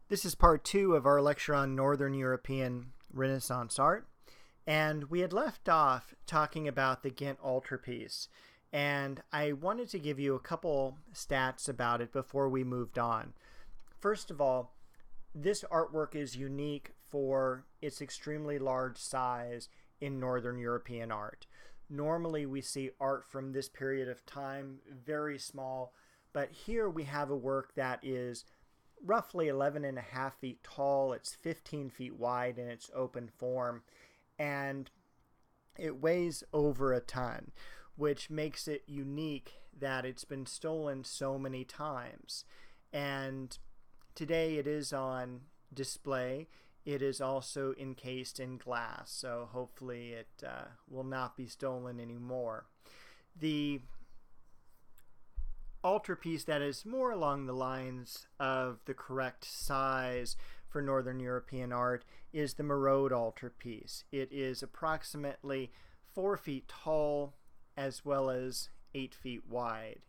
This is part two of our lecture on Northern European Renaissance art, and we had left off talking about the Ghent altarpiece, and I wanted to give you a couple stats about it before we moved on. First of all, this artwork is unique for its extremely large size in Northern European art. Normally we see art from this period of time very small, but here we have a work that is roughly 11 and a half feet tall. It's 15 feet wide in its open form, and it weighs over a ton, which makes it unique that it's been stolen so many times. And today it is on display. It is also encased in glass, so hopefully it will not be stolen anymore. The altarpiece that is more along the lines of the correct size for Northern European art is the Merode altarpiece. It is approximately 4 feet tall as well as 8 feet wide,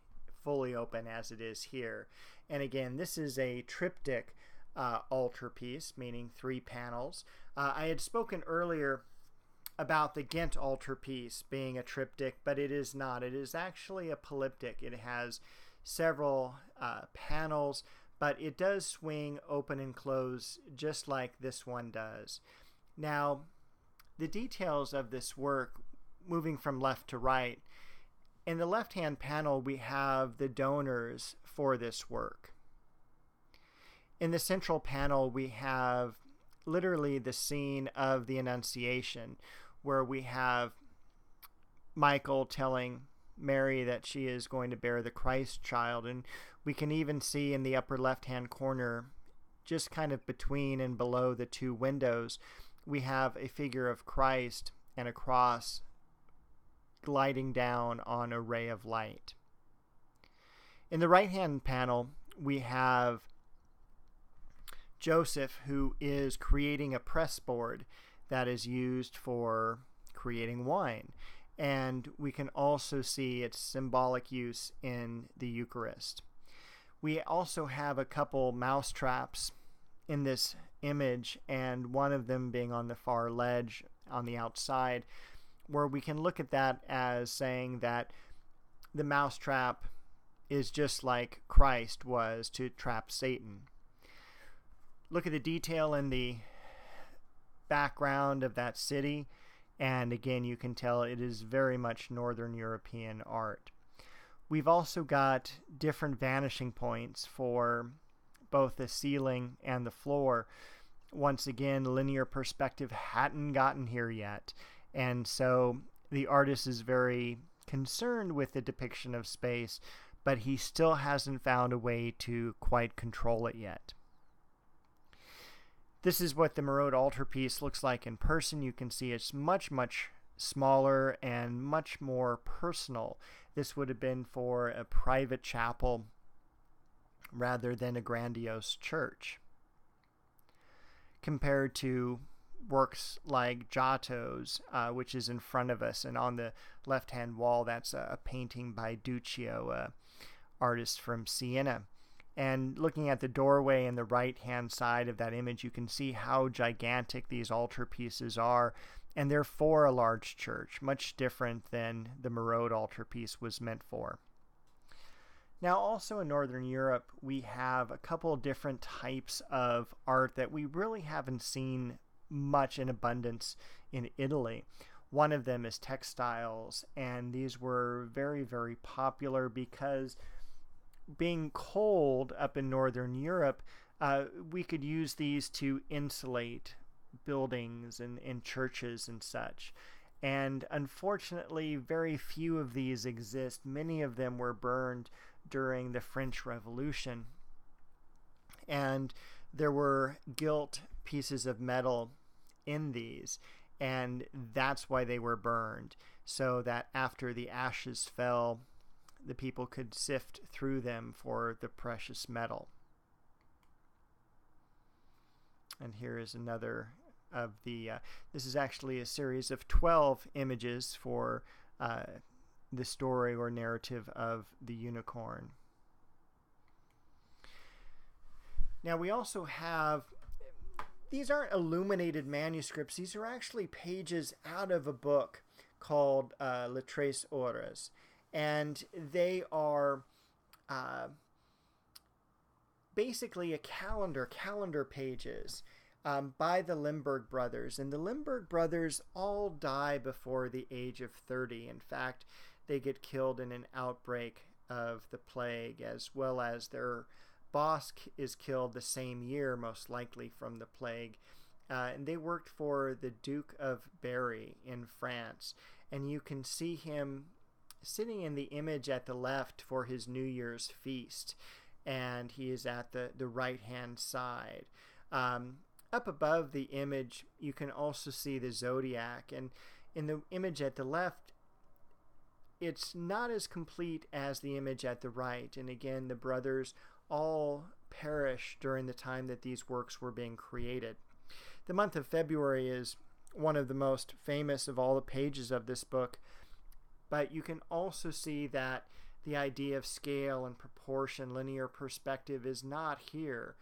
fully open as it is here. And again, this is a triptych altarpiece, meaning 3 panels. I had spoken earlier about the Ghent altarpiece being a triptych, but it is not. It is actually a polyptych. It has several panels, but it does swing open and close just like this one does. Now, the details of this work, moving from left to right, in the left-hand panel we have the donors for this work. In the central panel we have literally the scene of the Annunciation, where we have Michael telling Mary that she is going to bear the Christ child, and we can even see in the upper left-hand corner, just kind of between and below the 2 windows, we have a figure of Christ and a cross gliding down on a ray of light. In the right-hand panel, we have Joseph, who is creating a press board that is used for creating wine. And we can also see its symbolic use in the Eucharist. We also have a couple mouse traps in this image, and one of them being on the far ledge on the outside, where we can look at that as saying that the mouse trap is just like Christ was to trap Satan. Look at the detail in the background of that city, and again you can tell it is very much Northern European art. We've also got different vanishing points for both the ceiling and the floor. Once again, linear perspective hadn't gotten here yet, and so the artist is very concerned with the depiction of space, but he still hasn't found a way to quite control it yet. This is what the Merode altarpiece looks like in person. You can see it's much, much smaller and much more personal. This would have been for a private chapel rather than a grandiose church, compared to works like Giotto's, which is in front of us, and on the left-hand wall, that's a painting by Duccio, an artist from Siena. And looking at the doorway in the right-hand side of that image, you can see how gigantic these altarpieces are, and they're for a large church, much different than the Merode altarpiece was meant for. Now, also in Northern Europe, we have a couple different types of art that we really haven't seen much in abundance in Italy. One of them is textiles, and these were very, very popular because being cold up in Northern Europe, we could use these to insulate buildings and churches and such. And unfortunately, very few of these exist. Many of them were burned during the French Revolution. And there were gilt pieces of metal in these, and that's why they were burned, so that after the ashes fell, the people could sift through them for the precious metal. And here is another of the, this is actually a series of 12 images for the story or narrative of the unicorn. Now we also have, these aren't illuminated manuscripts, these are actually pages out of a book called Les Tres Horas, and they are basically calendar pages by the Limburg brothers. And the Limburg brothers all die before the age of 30. In fact, they get killed in an outbreak of the plague, as well as their boss is killed the same year, most likely from the plague. And they worked for the Duke of Berry in France. And you can see him sitting in the image at the left for his New Year's feast. And he is at the right-hand side. Up above the image, you can also see the zodiac. And in the image at the left, it's not as complete as the image at the right. And again, the brothers all perished during the time that these works were being created. The month of February is one of the most famous of all the pages of this book, but you can also see that the idea of scale and proportion, linear perspective, is not here.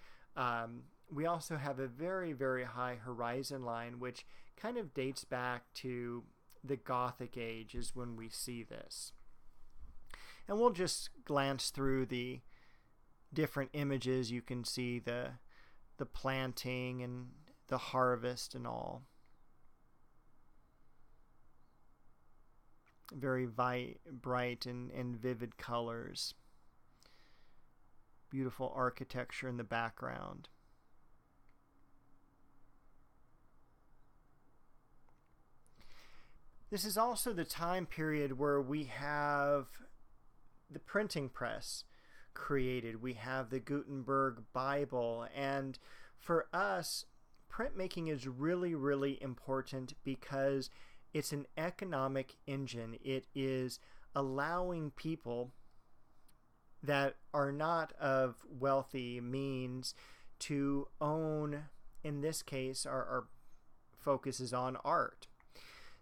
We also have a very, very high horizon line, which kind of dates back to the Gothic age is when we see this. And we'll just glance through the different images. You can see the planting and the harvest and all. Very bright and vivid colors. Beautiful architecture in the background. This is also the time period where we have the printing press created. We have the Gutenberg Bible. And for us, printmaking is really, really important because it's an economic engine. It is allowing people that are not of wealthy means to own, in this case, our focus is on art.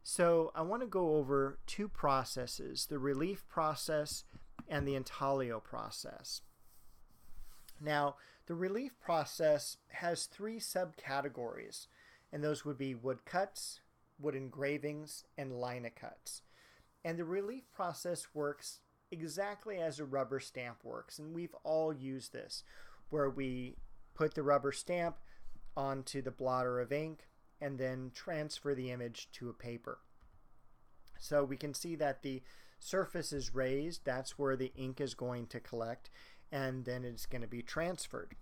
So I want to go over two processes, the relief process and the intaglio process. Now, the relief process has three subcategories, and those would be woodcuts, wood engravings, and linocuts. And the relief process works exactly as a rubber stamp works, and we've all used this, where we put the rubber stamp onto the blotter of ink and then transfer the image to a paper. So we can see that the surface is raised, that's where the ink is going to collect, and then it's going to be transferred.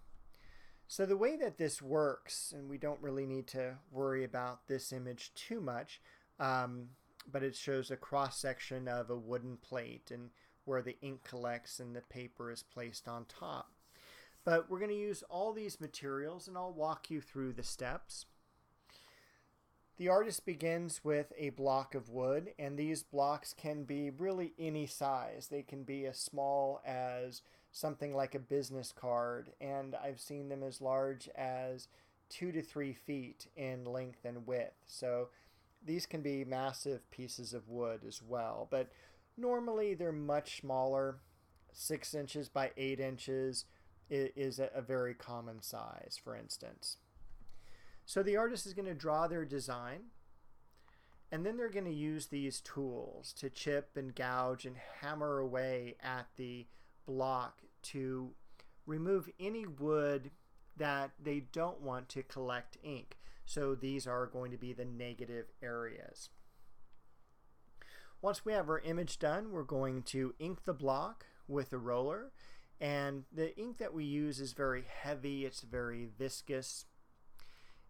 So the way that this works, and we don't really need to worry about this image too much, but it shows a cross-section of a wooden plate and where the ink collects and the paper is placed on top. But we're going to use all these materials, and I'll walk you through the steps. The artist begins with a block of wood, and these blocks can be really any size. They can be as small as something like a business card, and I've seen them as large as 2 to 3 feet in length and width. So these can be massive pieces of wood as well, but normally they're much smaller. 6 inches by 8 inches is a very common size, for instance. So the artist is going to draw their design, and then they're going to use these tools to chip and gouge and hammer away at the block to remove any wood that they don't want to collect ink. So these are going to be the negative areas. Once we have our image done, we're going to ink the block with a roller, and the ink that we use is very heavy, it's very viscous.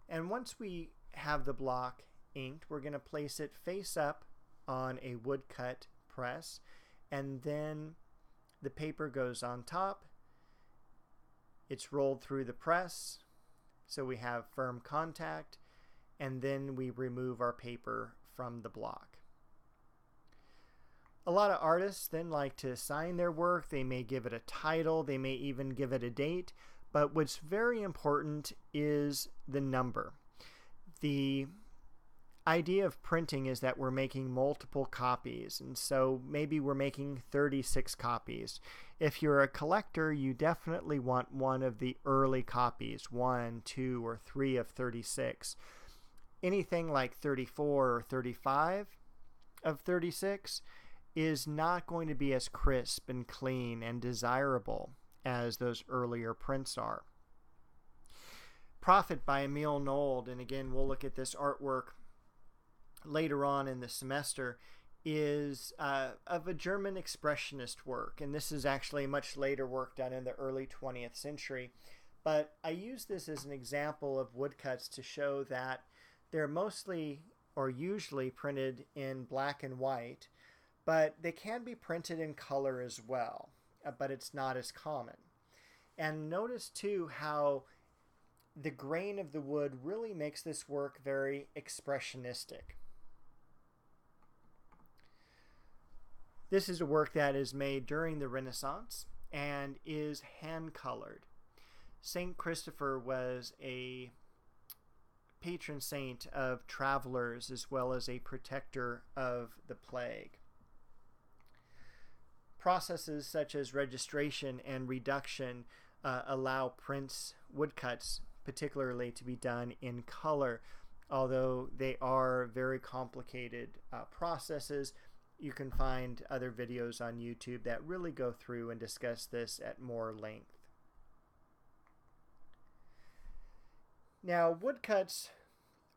And once we have the block inked, we're going to place it face up on a woodcut press, and then the paper goes on top. It's rolled through the press, so we have firm contact, and then we remove our paper from the block. A lot of artists then like to sign their work. They may give it a title, they may even give it a date, but what's very important is the number. The idea of printing is that we're making multiple copies, and so maybe we're making 36 copies. If you're a collector, you definitely want one of the early copies, 1, 2, or 3 of 36. Anything like 34 or 35 of 36 is not going to be as crisp and clean and desirable as those earlier prints are. Prophet by Emil Nold, and again we'll look at this artwork later on in the semester, is of a German expressionist work, and this is actually a much later work done in the early 20th century. But I use this as an example of woodcuts to show that they're mostly or usually printed in black and white, but they can be printed in color as well, but it's not as common. And notice too how the grain of the wood really makes this work very expressionistic. This is a work that is made during the Renaissance and is hand-colored. Saint Christopher was a patron saint of travelers as well as a protector of the plague. Processes such as registration and reduction allow prints, woodcuts particularly, to be done in color. Although they are very complicated processes, you can find other videos on YouTube that really go through and discuss this at more length. Now, woodcuts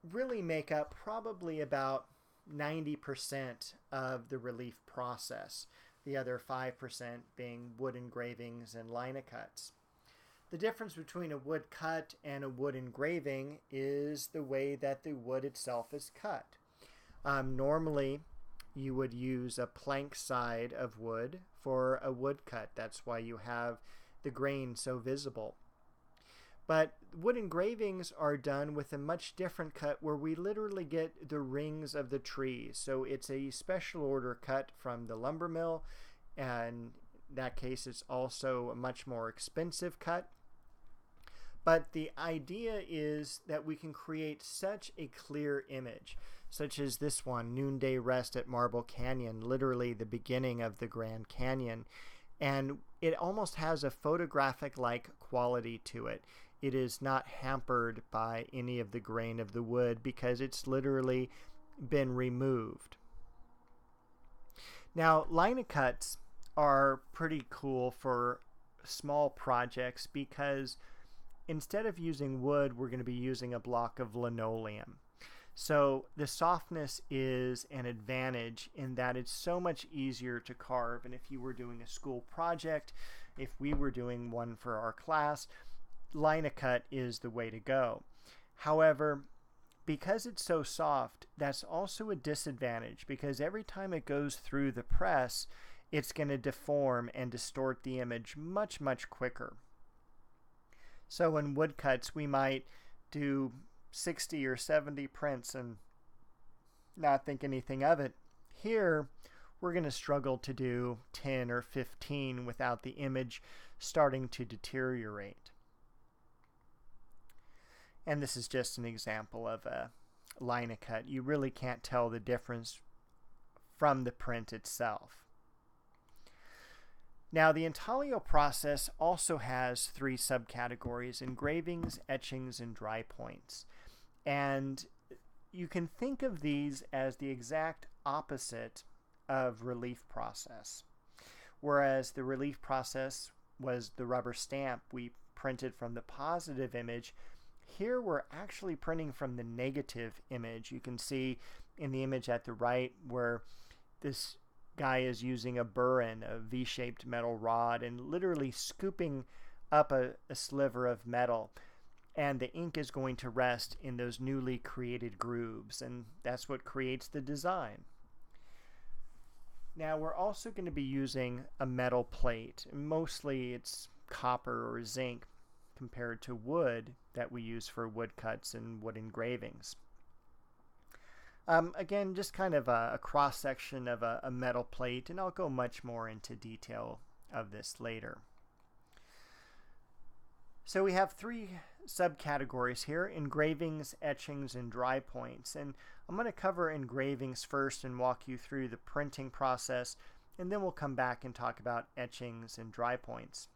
really make up probably about 90% of the relief process, the other 5% being wood engravings and linocuts. The difference between a wood cut and a wood engraving is the way that the wood itself is cut. Normally, you would use a plank side of wood for a wood cut. That's why you have the grain so visible. But wood engravings are done with a much different cut where we literally get the rings of the tree. So it's a special order cut from the lumber mill, and in that case it's also a much more expensive cut. But the idea is that we can create such a clear image, such as this one, Noonday Rest at Marble Canyon, literally the beginning of the Grand Canyon. And it almost has a photographic-like quality to it. It is not hampered by any of the grain of the wood because it's literally been removed. Now, linocuts are pretty cool for small projects because instead of using wood, we're going to be using a block of linoleum. So the softness is an advantage in that it's so much easier to carve. And if you were doing a school project, if we were doing one for our class, linocut is the way to go. However, because it's so soft, that's also a disadvantage because every time it goes through the press, it's going to deform and distort the image much, much quicker. So in woodcuts, we might do 60 or 70 prints and not think anything of it. Here, we're going to struggle to do 10 or 15 without the image starting to deteriorate. And this is just an example of a linocut. You really can't tell the difference from the print itself. Now, the intaglio process also has 3 subcategories: engravings, etchings, and dry points. And you can think of these as the exact opposite of relief process. Whereas the relief process was the rubber stamp we printed from the positive image, here we're actually printing from the negative image. You can see in the image at the right where this guy is using a burin, a V-shaped metal rod, and literally scooping up a sliver of metal, and the ink is going to rest in those newly created grooves, and that's what creates the design. Now we're also going to be using a metal plate. Mostly it's copper or zinc compared to wood that we use for woodcuts and wood engravings. Again, just kind of a cross-section of a metal plate, and I'll go much more into detail of this later. So we have 3 subcategories here: engravings, etchings, and dry points. And I'm going to cover engravings first and walk you through the printing process, and then we'll come back and talk about etchings and dry points.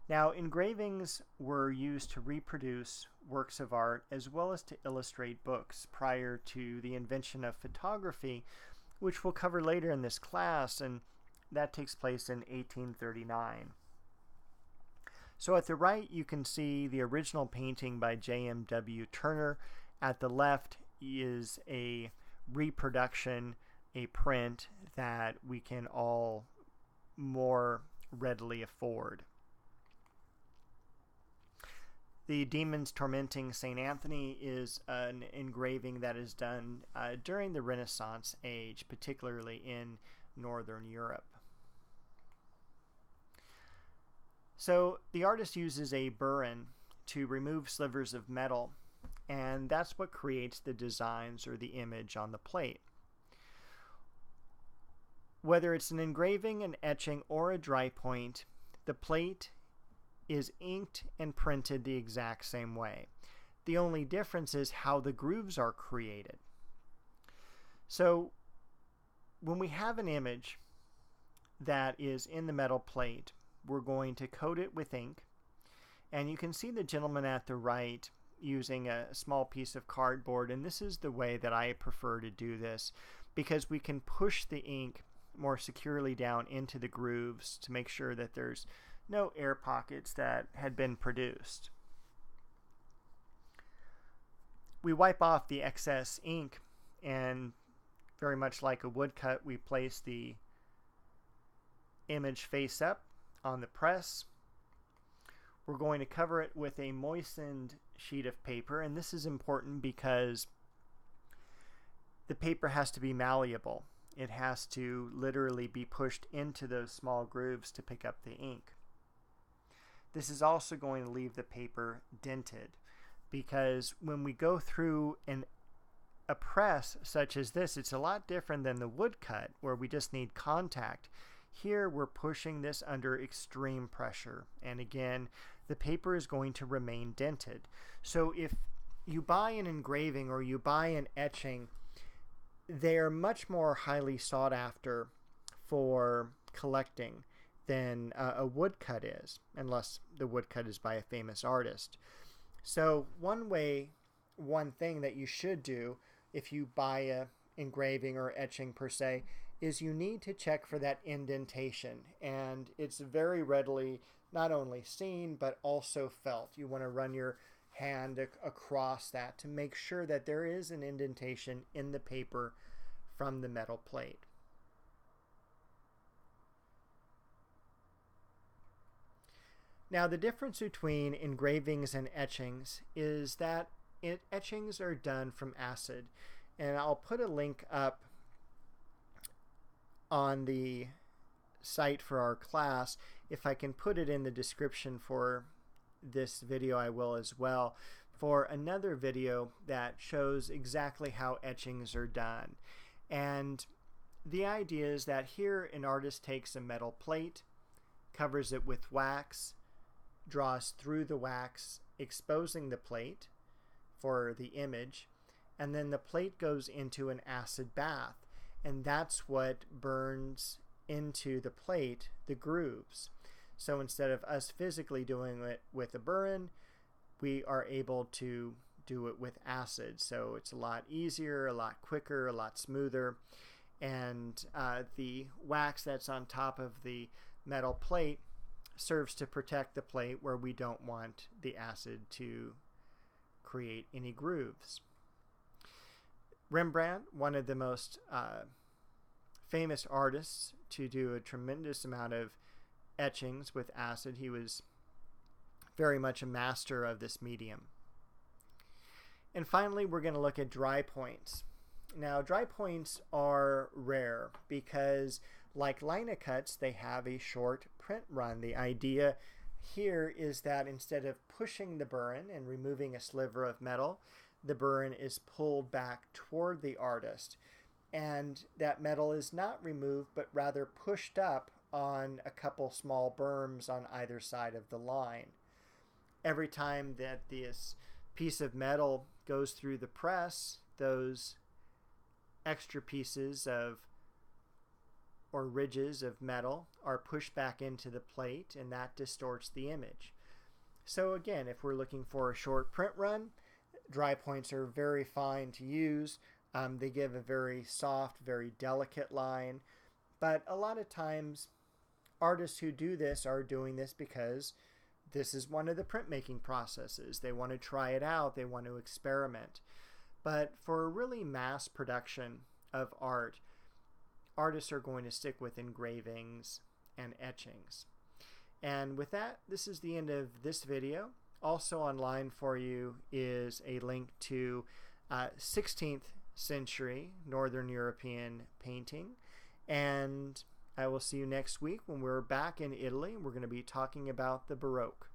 Now, engravings were used to reproduce works of art as well as to illustrate books prior to the invention of photography, which we'll cover later in this class, and that takes place in 1839. So at the right, you can see the original painting by J.M.W. Turner. At the left is a reproduction, a print that we can all more readily afford. The Demons Tormenting St. Anthony is an engraving that is done during the Renaissance age, particularly in Northern Europe. So the artist uses a burin to remove slivers of metal, and that's what creates the designs or the image on the plate. Whether it's an engraving, an etching, or a dry point, the plate is inked and printed the exact same way. The only difference is how the grooves are created. So when we have an image that is in the metal plate, we're going to coat it with ink, and you can see the gentleman at the right using a small piece of cardboard, and this is the way that I prefer to do this because we can push the ink more securely down into the grooves to make sure that there's no air pockets that had been produced. We wipe off the excess ink, and very much like a woodcut, we place the image face up on the press. We're going to cover it with a moistened sheet of paper, and this is important because the paper has to be malleable. It has to literally be pushed into those small grooves to pick up the ink. This is also going to leave the paper dented because when we go through a press such as this, it's a lot different than the woodcut where we just need contact. Here we're pushing this under extreme pressure, and again the paper is going to remain dented. So if you buy an engraving or you buy an etching, they are much more highly sought after for collecting than a woodcut is, unless the woodcut is by a famous artist. So one thing that you should do if you buy a engraving or etching per se is you need to check for that indentation, and it's very readily not only seen but also felt. You want to run your hand across that to make sure that there is an indentation in the paper from the metal plate. Now, the difference between engravings and etchings is that etchings are done from acid, and I'll put a link up on the site for our class. If I can put it in the description for this video, I will as well, for another video that shows exactly how etchings are done. And the idea is that here an artist takes a metal plate, covers it with wax, draws through the wax, exposing the plate for the image, and then the plate goes into an acid bath, and that's what burns into the plate the grooves. So instead of us physically doing it with a burin, we are able to do it with acid. So it's a lot easier, a lot quicker, a lot smoother, and the wax that's on top of the metal plate serves to protect the plate where we don't want the acid to create any grooves. Rembrandt, one of the most famous artists to do a tremendous amount of etchings with acid, he was very much a master of this medium. And finally, we're going to look at dry points. Now, dry points are rare because, like linocuts, they have a short print run. The idea here is that instead of pushing the burin and removing a sliver of metal, the burin is pulled back toward the artist, and that metal is not removed but rather pushed up on a couple small berms on either side of the line. Every time that this piece of metal goes through the press, those extra pieces of or ridges of metal are pushed back into the plate, and that distorts the image. So again, if we're looking for a short print run, dry points are very fine to use. They give a very soft, very delicate line. But a lot of times, artists who do this are doing this because this is one of the printmaking processes. They want to try it out. They want to experiment. But for a really mass production of art, artists are going to stick with engravings and etchings. And with that, this is the end of this video. Also online for you is a link to 16th century Northern European painting. And I will see you next week when we're back in Italy. We're going to be talking about the Baroque.